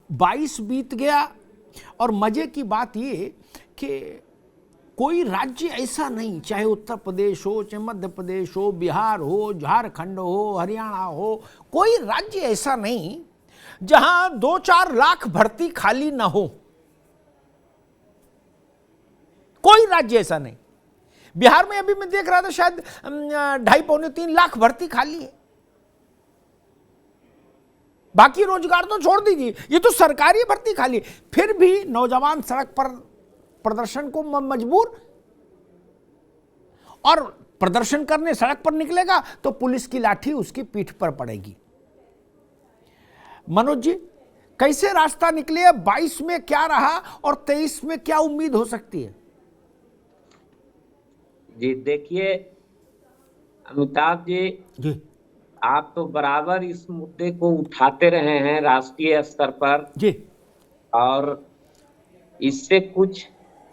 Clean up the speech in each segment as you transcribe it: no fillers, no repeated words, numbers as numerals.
22 बीत गया और मजे की बात ये कि कोई राज्य ऐसा नहीं, चाहे उत्तर प्रदेश हो, चाहे मध्य प्रदेश हो, बिहार हो, झारखंड हो, हरियाणा हो, कोई राज्य ऐसा नहीं जहां 2-4 लाख भर्ती खाली ना हो। कोई राज्य ऐसा नहीं। बिहार में अभी मैं देख रहा था शायद 2.5-3 लाख भर्ती खाली है। बाकी रोजगार तो छोड़ दीजिए, ये तो सरकारी भर्ती खाली। फिर भी नौजवान सड़क पर प्रदर्शन को मजबूर, और प्रदर्शन करने सड़क पर निकलेगा तो पुलिस की लाठी उसकी पीठ पर पड़ेगी। मनोज जी, कैसे रास्ता निकले? 22 में क्या रहा और 23 में क्या उम्मीद हो सकती है? जी देखिए अमिताभ जी, आप तो बराबर इस मुद्दे को उठाते रहे हैं राष्ट्रीय स्तर पर जी, और इससे कुछ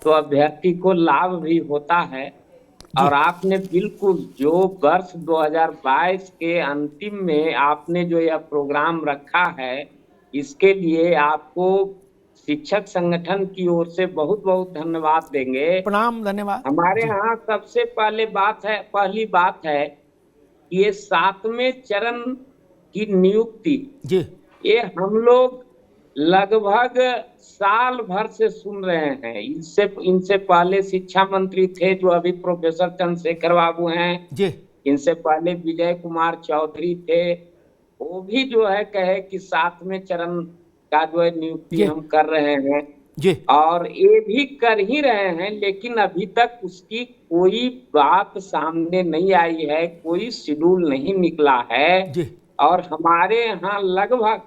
तो अभ्यर्थी को लाभ भी होता है। और आपने बिल्कुल जो वर्ष 2022 के अंतिम में आपने जो यह प्रोग्राम रखा है, इसके लिए आपको शिक्षक संगठन की ओर से बहुत बहुत धन्यवाद देंगे। प्रणाम, धन्यवाद। हमारे यहाँ सबसे पहली बात है कि ये 7वें चरण की नियुक्ति जी, ये हम लोग लगभग साल भर से सुन रहे हैं। इनसे पहले शिक्षा मंत्री थे जो अभी प्रोफेसर चंद्रशेखर बाबू हैं जी, इनसे पहले विजय कुमार चौधरी थे, वो भी जो है कहे कि 7वें चरण का जो है नियुक्ति हम कर रहे हैं जी, और ये भी कर ही रहे हैं, लेकिन अभी तक उसकी कोई बात सामने नहीं आई है, कोई शेड्यूल नहीं निकला है। जी, और हमारे यहाँ लगभग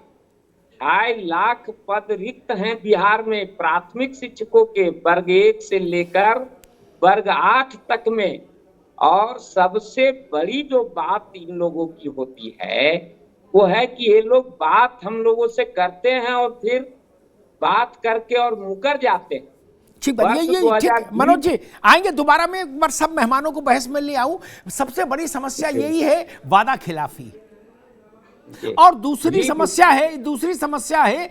2.5 लाख पद रिक्त हैं बिहार में प्राथमिक शिक्षकों के, वर्ग 1 से लेकर वर्ग 8 तक में। और सबसे बड़ी जो बात इन लोगों की होती है वो है कि ये लोग बात हम लोगों से करते हैं और फिर बात करके और मुकर जाते हैं। ठीक बात, ये ठीक। मनोज जी आएंगे दोबारा, मैं एक बार सब मेहमानों को बहस में ले आऊं। सबसे बड़ी समस्या यही है वादा खिलाफी, और दूसरी समस्या है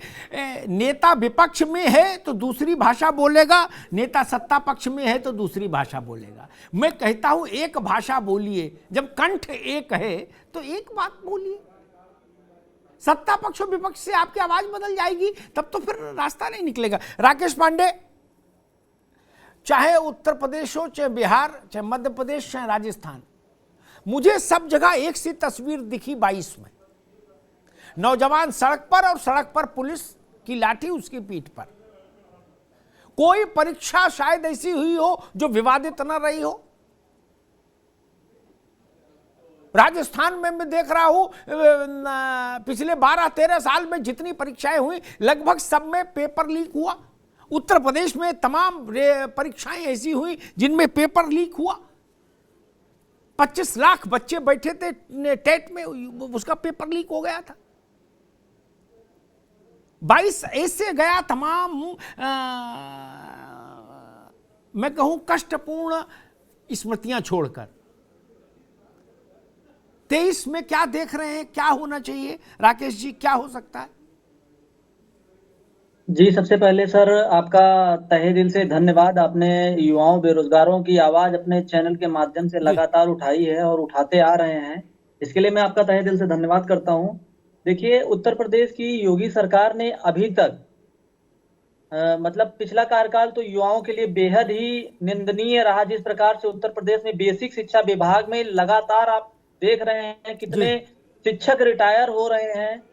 नेता विपक्ष में है तो दूसरी भाषा बोलेगा, नेता सत्ता पक्ष में है तो दूसरी भाषा बोलेगा। मैं कहता हूं एक भाषा बोलिए, जब कंठ एक है तो एक बात बोलिए। सत्ता पक्ष और विपक्ष से आपकी आवाज बदल जाएगी, तब तो फिर रास्ता नहीं निकलेगा। राकेश पांडे, चाहे उत्तर प्रदेश हो, चाहे बिहार, चाहे मध्य प्रदेश, चाहे राजस्थान, मुझे सब जगह एक सी तस्वीर दिखी 22 में। नौजवान सड़क पर और सड़क पर पुलिस की लाठी उसकी पीठ पर। कोई परीक्षा शायद ऐसी हुई हो जो विवादित न रही हो। राजस्थान में मैं देख रहा हूं पिछले 12-13 साल में जितनी परीक्षाएं हुई लगभग सब में पेपर लीक हुआ। उत्तर प्रदेश में तमाम परीक्षाएं ऐसी हुई जिनमें पेपर लीक हुआ। 25 लाख बच्चे बैठे थे टेट में, उसका पेपर लीक हो गया था। 22 ऐसे गया तमाम मैं कहूं कष्टपूर्ण स्मृतियां छोड़कर। 23 में क्या देख रहे हैं, क्या होना चाहिए? राकेश जी, क्या हो सकता है? जी, सबसे पहले सर आपका तहे दिल से धन्यवाद। आपने युवाओं बेरोजगारों की आवाज अपने चैनल के माध्यम से लगातार उठाई है और उठाते आ रहे हैं, इसके लिए मैं आपका तहे दिल से धन्यवाद करता हूं। देखिए, उत्तर प्रदेश की योगी सरकार ने अभी तक मतलब पिछला कार्यकाल तो युवाओं के लिए बेहद ही निंदनीय रहा। जिस प्रकार से उत्तर प्रदेश में बेसिक शिक्षा विभाग में लगातार आप देख रहे हैं कितने शिक्षक रिटायर हो रहे हैं।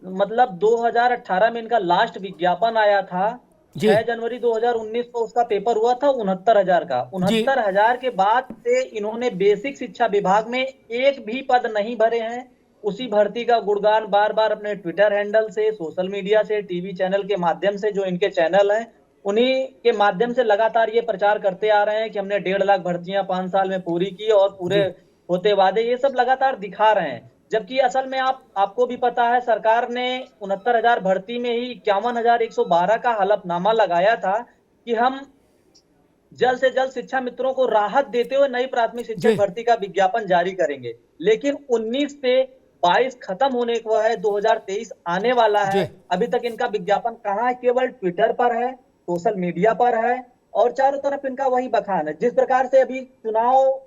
मतलब 2018 में इनका लास्ट विज्ञापन आया था, 6 जनवरी 2019 को उसका पेपर हुआ था 69,000 का। 69,000 के बाद से इन्होंने बेसिक शिक्षा विभाग में एक भी पद नहीं भरे हैं। उसी भर्ती का गुणगान बार बार अपने ट्विटर हैंडल से, सोशल मीडिया से, टीवी चैनल के माध्यम से, जो इनके चैनल हैं उन्हीं के माध्यम से लगातार ये प्रचार करते आ रहे हैं कि हमने 1.5 लाख भर्तियां 5 साल में पूरी की और पूरे होते वादे, ये सब लगातार दिखा रहे हैं। जबकि असल में आपको भी पता है सरकार ने 69,000 भर्ती में ही 51,112 का हलफनामा लगाया था कि हम जल्द से जल्द शिक्षा मित्रों को राहत देते हुए नई प्राथमिक शिक्षक भर्ती का विज्ञापन जारी करेंगे। लेकिन 19 से 22 खत्म होने को है, 2023 आने वाला जी। है। अभी तक इनका विज्ञापन कहाँ है? केवल ट्विटर पर है, सोशल मीडिया पर है, और चारों तरफ इनका वही बखान है। जिस प्रकार से अभी चुनाव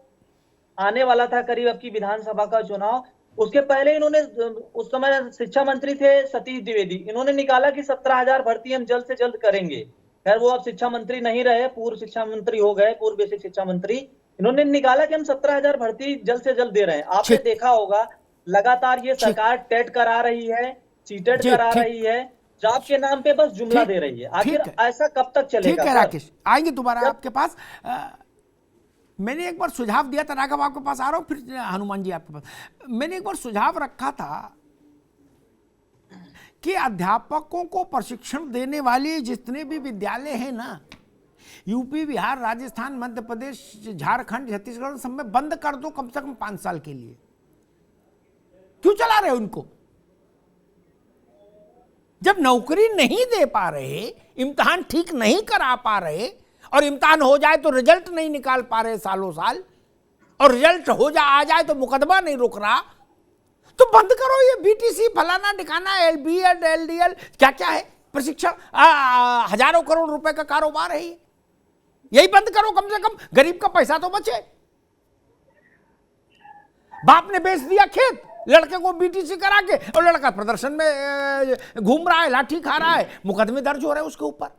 आने वाला था, करीब अब की विधानसभा का चुनाव, उसके पहले इन्होंने, उस समय शिक्षा मंत्री थे सतीश द्विवेदी, इन्होंने निकाला कि 17,000 भर्ती हम जल्द से जल्द करेंगे। खैर वो अब शिक्षा मंत्री नहीं रहे, पूर्व शिक्षा मंत्री हो गए, पूर्व बेसिक शिक्षा मंत्री। इन्होंने निकाला कि हम 17,000 भर्ती जल्द से जल्द दे रहे हैं। आपने ठीक। देखा होगा लगातार ये ठीक। सरकार टेट करा रही है, सीटेट जी, करा ठीक। रही है, जॉब के नाम पे बस जुमला ठीक। दे रही है। आखिर ठीक है। ऐसा कब तक चलेगा? ठीक है सर? राकेश, आएंगे दोबारा जब- आपके पास। मैंने एक बार सुझाव दिया था, राघव आपके पास आ रहा हूं, फिर हनुमान जी आपके पास। मैंने एक बार सुझाव रखा था कि अध्यापकों को प्रशिक्षण देने वाले जितने भी विद्यालय हैं ना, यूपी, बिहार, राजस्थान, मध्य प्रदेश, झारखंड, छत्तीसगढ़, सब में बंद कर दो कम से कम 5 साल के लिए। क्यों चला रहे उनको? जब नौकरी नहीं दे पा रहे, इम्तिहान ठीक नहीं करा पा रहे, और इम्तिहान हो जाए तो रिजल्ट नहीं निकाल पा रहे सालों साल, और रिजल्ट आ जाए तो मुकदमा नहीं रुक रहा, तो बंद करो ये बीटीसी, फलाना ठिकाना, एलबीएड, एलडीएल, क्या क्या है, प्रशिक्षण, हजारों करोड़ रुपए का कारोबार है ये। यही बंद करो, कम से कम गरीब का पैसा तो बचे। बाप ने बेच दिया खेत लड़के को बीटीसी करा के, और लड़का प्रदर्शन में घूम रहा है, लाठी खा रहा है, मुकदमे दर्ज हो रहे हैं उसके ऊपर।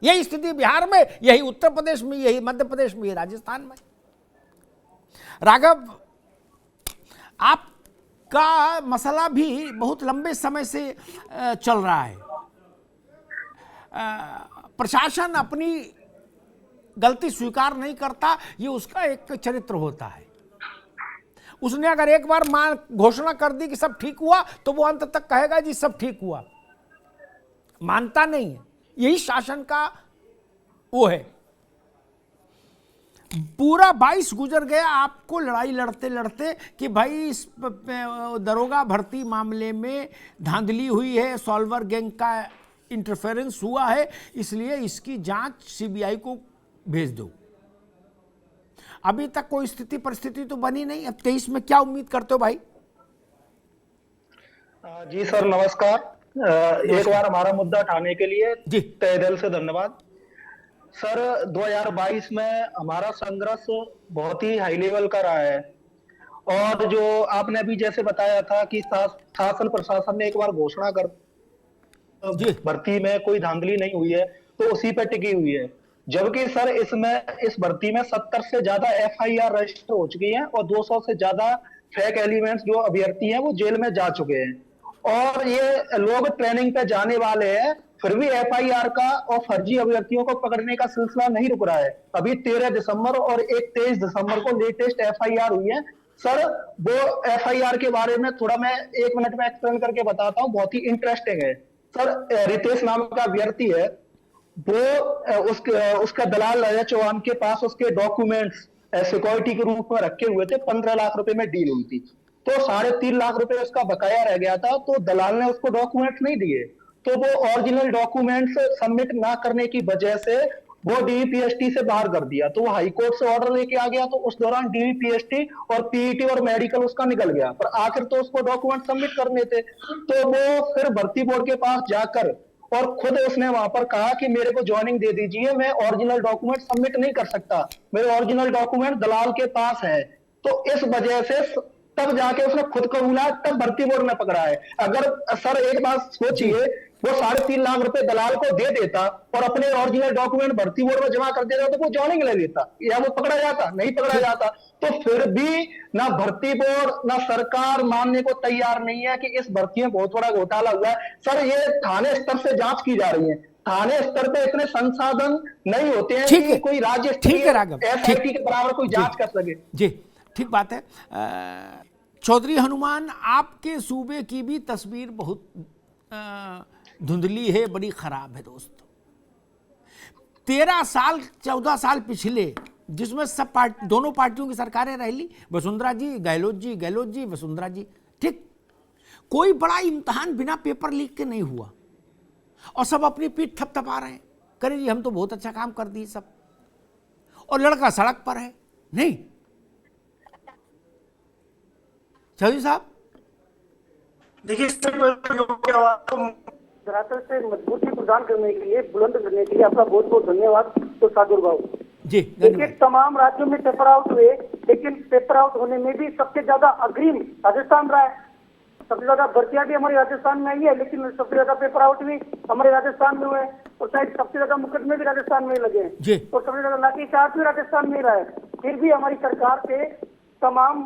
यही स्थिति बिहार में, यही उत्तर प्रदेश में, यही मध्य प्रदेश में, यही राजस्थान में। राघव, आपका मसला भी बहुत लंबे समय से चल रहा है। प्रशासन अपनी गलती स्वीकार नहीं करता, ये उसका एक चरित्र होता है। उसने अगर एक बार घोषणा कर दी कि सब ठीक हुआ, तो वो अंत तक कहेगा जी सब ठीक हुआ, मानता नहीं है। यही शासन का वो है। पूरा 22 गुजर गया आपको लड़ाई लड़ते लड़ते कि भाई इस दरोगा भर्ती मामले में धांधली हुई है, सॉल्वर गैंग का इंटरफेरेंस हुआ है, इसलिए इसकी जांच सीबीआई को भेज दो। अभी तक कोई स्थिति परिस्थिति तो बनी नहीं। अब 23 में क्या उम्मीद करते हो भाई? जी सर, नमस्कार। एक बार हमारा मुद्दा उठाने के लिए जी तहे दिल से धन्यवाद। सर, 2022 में हमारा संघर्ष बहुत ही हाई लेवल का रहा है, और जो आपने अभी जैसे बताया था कि शासन प्रशासन ने एक बार घोषणा कर भर्ती में कोई धांधली नहीं हुई है, तो उसी पे टिकी हुई है। जबकि सर इस भर्ती में 70 से ज्यादा एफआईआर रजिस्टर हो चुकी हैं, और 200 से ज्यादा फेक एलिमेंट्स जो अभ्यर्थी हैं वो जेल में जा चुके हैं। और ये लोग ट्रेनिंग पे जाने वाले हैं, फिर भी एफआईआर का और फर्जी अभ्यर्थियों को पकड़ने का सिलसिला नहीं रुक रहा है। अभी 13 दिसंबर और 23 दिसंबर को लेटेस्ट एफआईआर हुई है। सर, वो एफआईआर के बारे में थोड़ा मैं 1 मिनट में एक्सप्लेन करके बताता हूँ, बहुत ही इंटरेस्टिंग है। सर, रितेश नाम का अभ्यर्थी है, वो उसका दलाल राजा चौहान के पास उसके डॉक्यूमेंट्स सिक्योरिटी के रूप में रखे हुए थे। 15 लाख रुपए में डील हुई थी, तो 3.5 लाख रुपए उसका बकाया रह गया था, तो दलाल ने उसको डॉक्यूमेंट्स नहीं दिए। तो वो ओरिजिनल डॉक्यूमेंट्स सबमिट ना करने की वजह से वो डीवीपीएसटी से बाहर कर दिया। तो वो हाई कोर्ट से ऑर्डर लेके आ गया, तो उस दौरान डीवीपीएसटी और पीईटी और मेडिकल उसका निकल गया, पर आखिर तो उसको डॉक्यूमेंट सबमिट करने थे। तो वो फिर भर्ती बोर्ड के पास जाकर और खुद उसने वहां पर कहा कि मेरे को ज्वाइनिंग दे दीजिए, मैं ओरिजिनल डॉक्यूमेंट सबमिट नहीं कर सकता, मेरे ओरिजिनल डॉक्यूमेंट दलाल के पास है। तो इस वजह से तब जाके उसने खुद कबूला, तब भर्ती बोर्ड ने पकड़ा है। अगर सर एक बात सोचिए, वो 3.5 लाख रुपए दलाल को दे देता और अपने ओरिजिनल डॉक्यूमेंट भर्ती बोर्ड में जमा कर देता, तो वो ज्वाइनिंग ले लेता, या वो पकड़ा जाता? नहीं पकड़ा जाता। तो फिर भी ना भर्ती बोर्ड ना सरकार मानने को तैयार नहीं है कि इस भर्ती में बहुत बड़ा घोटाला हुआ है। सर, ये थाने स्तर से जांच की जा रही है, थाने स्तर पे इतने संसाधन नहीं होते हैं कि कोई राज्य एसआईटी के बराबर कोई जांच कर सके। जी, ठीक बात है। चौधरी हनुमान, आपके सूबे की भी तस्वीर बहुत धुंधली है, बड़ी खराब है दोस्त। 13 साल 14 साल पिछले, जिसमें सब दोनों पार्टियों की सरकारें रही, वसुंधरा जी, गहलोत जी, वसुंधरा जी, ठीक। कोई बड़ा इम्तिहान बिना पेपर लीक के नहीं हुआ, और सब अपनी पीठ थपथपा रहे हैं, करे जी हम तो बहुत अच्छा काम कर दिए सब, और लड़का सड़क पर है। नहीं चौधरी साहब, देखिए, इससे पहले युवाओं की आवाज को धरातल से मजबूती प्रदान करने के लिए, बुलंद करने के लिए आपका बहुत बहुत धन्यवाद तो सादुर भाव। जी देखिए, धन्यवाद। तमाम राज्यों में पेपर आउट हुए, लेकिन पेपर आउट होने में भी सबसे ज्यादा अग्रिम राजस्थान रहा है। सबसे ज्यादा भर्तियां भी हमारे राजस्थान में आई है, लेकिन सबसे ज्यादा पेपर आउट भी हमारे राजस्थान में हुए हैं, और शायद सबसे ज्यादा मुकदमे भी राजस्थान में लगे हैं, जी। और सबसे ज्यादा लाठीचार्ज भी राजस्थान में रहा है। फिर भी हमारी सरकार के तमाम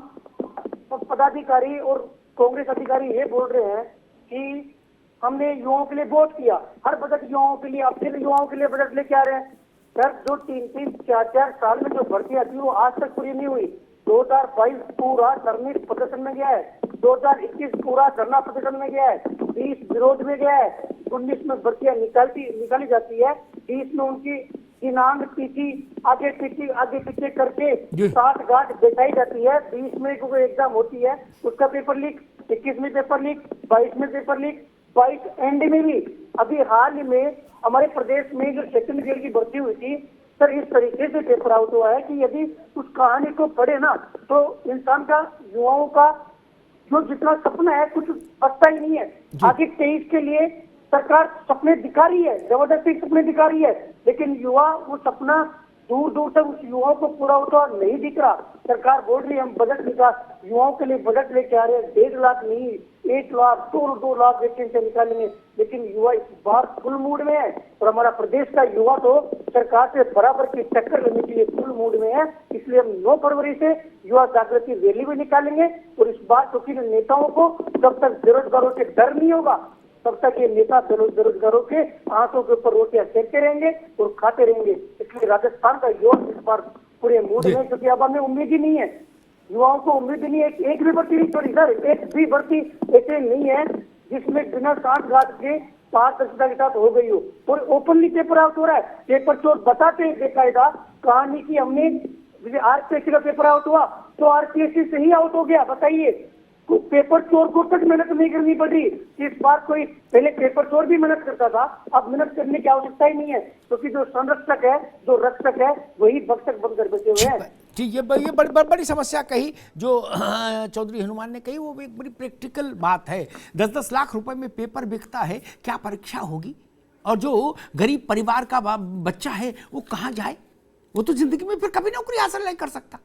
पदाधिकारी और कांग्रेस अधिकारी ये बोल रहे हैं कि हमने युवाओं के लिए वोट किया, हर बजट युवाओं के लिए, अब फिर युवाओं के लिए बजट लेके आ रहे हैं। सर, जो 3-3, 4-4 साल में जो भर्तियां थी वो आज तक पूरी नहीं हुई। 2022 पूरा धरने प्रदर्शन में गया है, 2021 पूरा धरना प्रदर्शन में गया है, 20 विरोध में गया है, 19 में भर्तियां निकाली जाती है, 20 में उनकी दिनांक तिथि आगे पीछे करके जी। 60 गांठ बैठाई जाती है। 20 में कोई एग्जाम होती है, उसका पेपर लीक, 21 में पेपर लीक, 22 में पेपर लीक, 22 एंड में भी। अभी हाल ही में हमारे प्रदेश में जो सेकंड ग्रेड की भर्ती हुई थी, सर इस तरीके से पेपर आउट हुआ है कि यदि उस कहानी को पढ़े ना तो इंसान का, युवाओं का जो जितना सपना है कुछ बचता ही नहीं है। आगे 23 के लिए सरकार सपने दिखा रही है, जबरदस्ती सपने दिखा रही है, लेकिन युवा वो सपना दूर दूर तक उस युवाओं को पूरा होता नहीं दिख रहा। सरकार बोल रही है हम बजट विकास, युवाओं के लिए बजट लेके आ रहे हैं, 1.5 लाख नहीं, 1 लाख, 2 लाख वैकेंसी निकालेंगे, लेकिन युवा इस बार फुल मूड में है, और हमारा प्रदेश का युवा तो सरकार से बराबर की टक्कर लेने के लिए फुल मूड में है। इसलिए हम 9 फरवरी से युवा जागृति रैली भी निकालेंगे, और इस बार क्योंकि नेताओं को जब तक बेरोजगारों से डर नहीं होगा तब तक ये नेता बेरोजगारों के आंखों के ऊपर रोटियां सेकते रहेंगे और खाते रहेंगे। इसलिए राजस्थान का युवा इस बार पूरे मूड में, क्योंकि अब हमें उम्मीद ही नहीं है, युवाओं को उम्मीद ही नहीं है। एक भी भर्ती नहीं छोड़ी सर, एक भी भर्ती ऐसे नहीं है जिसमें बिना 60 गांठ के पारदर्शिता के साथ हो गई हो। और ओपनली पेपर आउट हो रहा है, पेपर चोर बताते हैं बेकायदा कहानी की हमने आरपीएससी का पेपर आउट हुआ तो आरपीएससी से ही आउट हो गया। बताइए, पेपर चोर को तक मेहनत नहीं करनी पड़ी। इस बार कोई, पहले पेपर चोर भी मेहनत करता था, अब मेहनत करने की आवश्यकता ही नहीं है, क्योंकि जो संरक्षक है, जो रक्षक है, वही भक्षक बनकर बचे हुए हैं। ठीक, ये बड़ी समस्या कही जो चौधरी हनुमान ने कही, वो एक बड़ी प्रैक्टिकल बात है। 10-10 लाख रुपए में पेपर बिकता है, क्या परीक्षा होगी? और जो गरीब परिवार का बच्चा है वो कहाँ जाए? वो तो जिंदगी में फिर कभी नौकरी हासिल नहीं कर सकता।